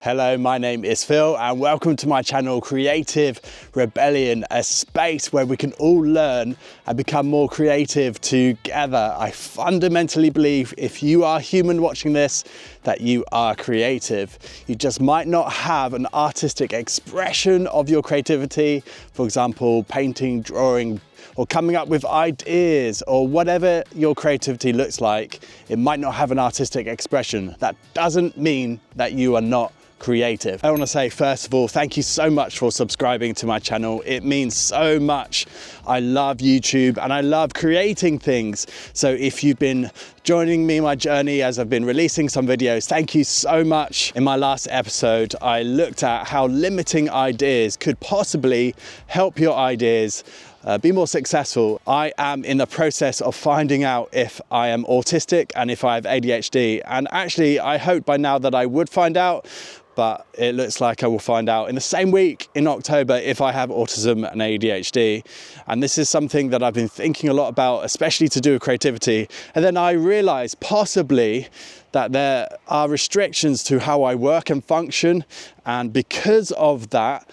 Hello, my name is Phil and welcome to my channel Creative Rebellion, a space where we can all learn and become more creative together. I fundamentally believe if you are human watching this, that you are creative. You just might not have an artistic expression of your creativity, for example, painting, drawing, or coming up with ideas, or whatever your creativity looks like. It might not have an artistic expression. That doesn't mean that you are not creative. I want to say, first of all, thank you so much for subscribing to my channel. It means so much. I love YouTube and I love creating things. So if you've been joining me my journey as I've been releasing some videos, thank you so much. In my last episode, I looked at how limiting ideas could possibly help your ideas be more successful. I am in the process of finding out if I am autistic and if I have ADHD. And actually, I hoped by now that I would find out, but it looks like I will find out in the same week in October if I have autism and ADHD. And this is something that I've been thinking a lot about, especially to do with creativity. And then I realized possibly that there are restrictions to how I work and function. And because of that,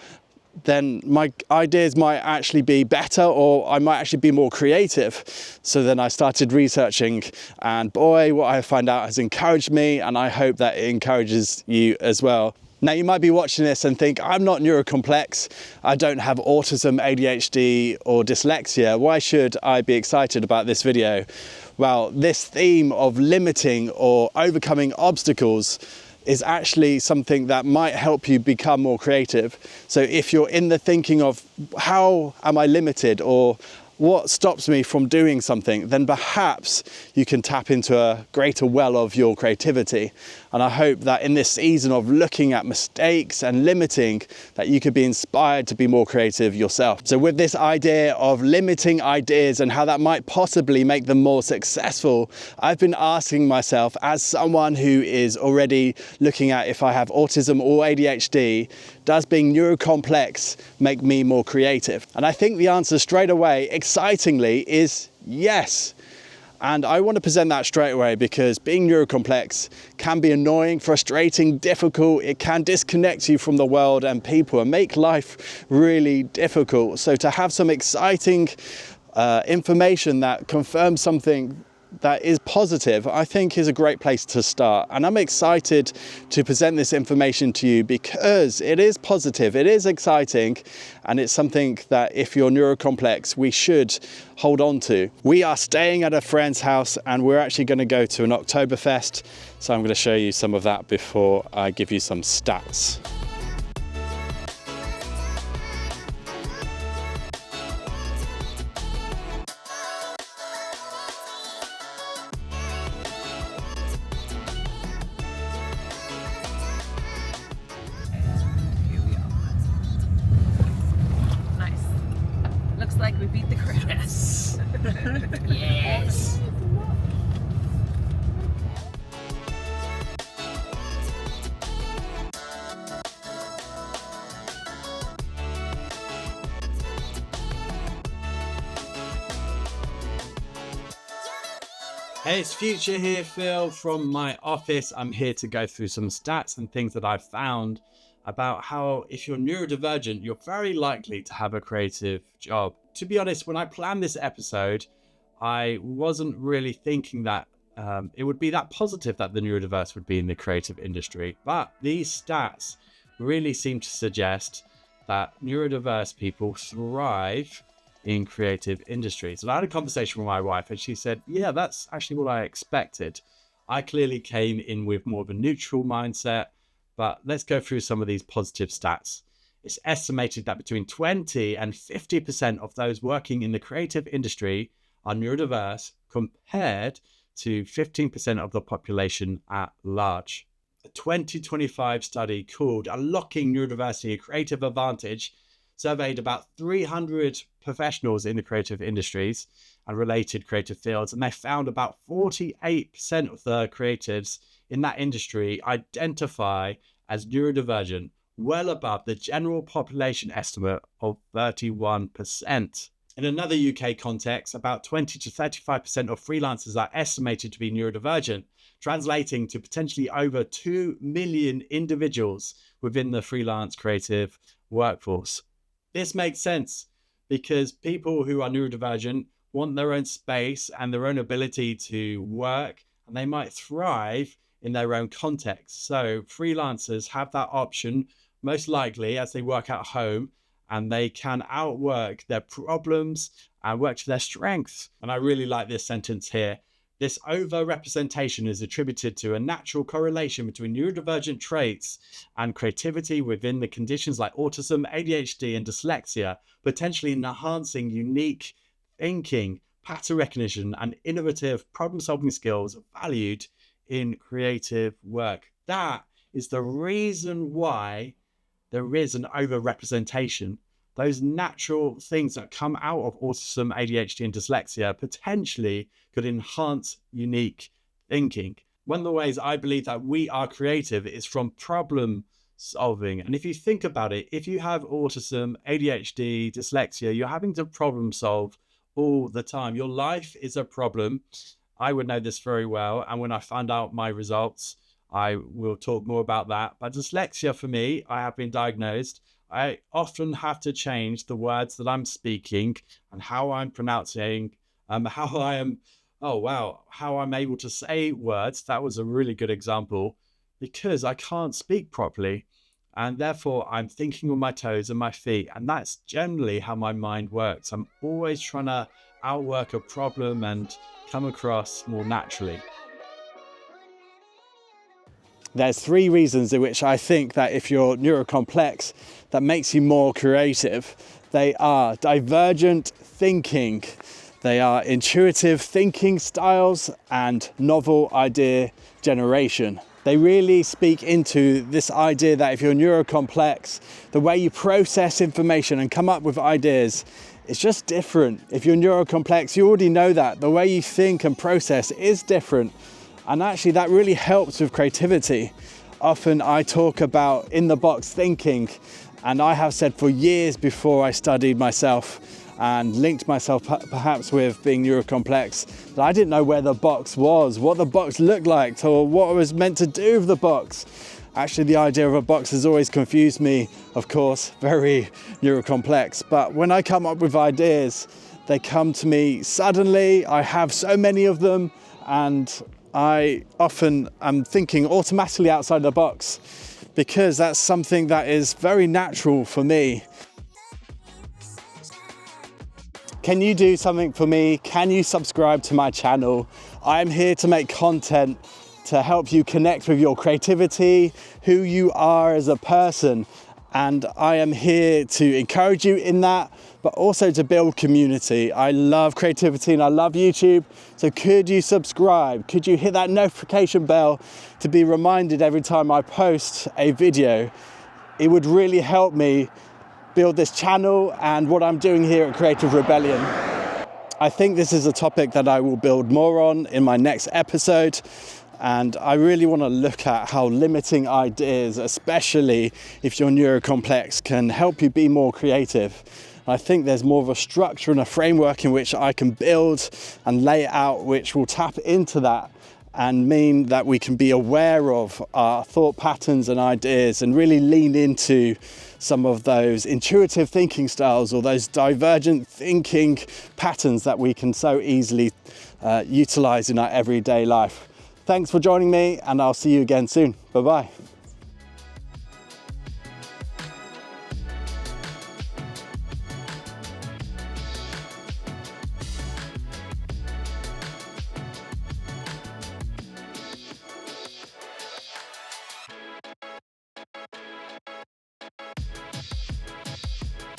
then my ideas might actually be better, or I might actually be more creative. So then I started researching, and boy, what I find out has encouraged me, and I hope that it encourages you as well. Now, you might be watching this and think, I'm not neurocomplex, I don't have autism, ADHD, or dyslexia. Why should I be excited about this video? Well, this theme of limiting or overcoming obstacles is actually something that might help you become more creative. So if you're in the thinking of how am I limited, or what stops me from doing something, then perhaps you can tap into a greater well of your creativity. And I hope that in this season of looking at mistakes and limiting, that you could be inspired to be more creative yourself. So with this idea of limiting ideas and how that might possibly make them more successful, I've been asking myself, as someone who is already looking at if I have autism or ADHD, does being neurocomplex make me more creative? And I think the answer straight away, excitingly, is yes. And I want to present that straight away because being neurocomplex can be annoying, frustrating, difficult. It can disconnect you from the world and people and make life really difficult. So to have some exciting information that confirms something that is positive, I think is a great place to start. And I'm excited to present this information to you because it is positive, it is exciting, and it's something that if you're neurocomplex, we should hold on to. We are staying at a friend's house and we're actually going to go to an Oktoberfest. So I'm going to show you some of that before I give you some stats. Like we beat the crowd. Yes. Yes. Hey, it's Future here, Phil, from my office. I'm here to go through some stats and things that I've found about how if you're neurodivergent, you're very likely to have a creative job. To be honest, when I planned this episode, I wasn't really thinking that it would be that positive that the neurodiverse would be in the creative industry. But these stats really seem to suggest that neurodiverse people thrive in creative industries. And I had a conversation with my wife and she said, yeah, that's actually what I expected. I clearly came in with more of a neutral mindset, but let's go through some of these positive stats. It's estimated that between 20 and 50% of those working in the creative industry are neurodiverse compared to 15% of the population at large. A 2025 study called Unlocking Neurodiversity, a Creative Advantage surveyed about 300 professionals in the creative industries and related creative fields, and they found about 48% of the creatives in that industry identify as neurodivergent, well above the general population estimate of 31%. In another UK context, about 20 to 35% of freelancers are estimated to be neurodivergent. translating to potentially over 2 million individuals within the freelance creative workforce. This makes sense because people who are neurodivergent want their own space and their own ability to work, and they might thrive in their own context. So freelancers have that option most likely as they work at home, and they can outwork their problems and work to their strengths. And I really like this sentence here. This overrepresentation is attributed to a natural correlation between neurodivergent traits and creativity within the conditions like autism, ADHD, and dyslexia, potentially enhancing unique thinking, pattern recognition, and innovative problem-solving skills valued in creative work. That is the reason why there is an overrepresentation. Those natural things that come out of autism, ADHD, and dyslexia potentially could enhance unique thinking. One of the ways I believe that we are creative is from problem solving. And if you think about it, if you have autism, ADHD, dyslexia, you're having to problem solve all the time. Your life is a problem. I would know this very well. And when I find out my results, I will talk more about that. But dyslexia for me, I have been diagnosed. I often have to change the words that I'm speaking and how I'm pronouncing, how I'm able to say words. That was a really good example because I can't speak properly. And therefore I'm thinking on my toes and my feet. And that's generally how my mind works. I'm always trying to outwork a problem and come across more naturally. There's 3 reasons in which I think that if you're neurocomplex, that makes you more creative. They are divergent thinking, they are intuitive thinking styles, and novel idea generation. They really speak into this idea that if you're neurocomplex, the way you process information and come up with ideas is just different. If you're neurocomplex, you already know that. The way you think and process is different. And actually that really helps with creativity. Often I talk about in-the-box thinking, and I have said for years before I studied myself and linked myself perhaps with being neurocomplex, that I didn't know where the box was, what the box looked like, or what I was meant to do with the box. Actually, the idea of a box has always confused me, of course, very neurocomplex. But when I come up with ideas, they come to me suddenly. I have so many of them, and I often am thinking automatically outside the box because that's something that is very natural for me. Can you do something for me? Can you subscribe to my channel? I'm here to make content to help you connect with your creativity, who you are as a person. And I am here to encourage you in that, but also to build community. I love creativity and I love YouTube. So could you subscribe? Could you hit that notification bell to be reminded every time I post a video? It would really help me build this channel and what I'm doing here at Creative Rebellion. I think this is a topic that I will build more on in my next episode. And I really want to look at how limiting ideas, especially if you're neurocomplex, can help you be more creative. I think there's more of a structure and a framework in which I can build and lay out, which will tap into that and mean that we can be aware of our thought patterns and ideas and really lean into some of those intuitive thinking styles or those divergent thinking patterns that we can so easily utilize in our everyday life. Thanks for joining me, and I'll see you again soon. Bye-bye.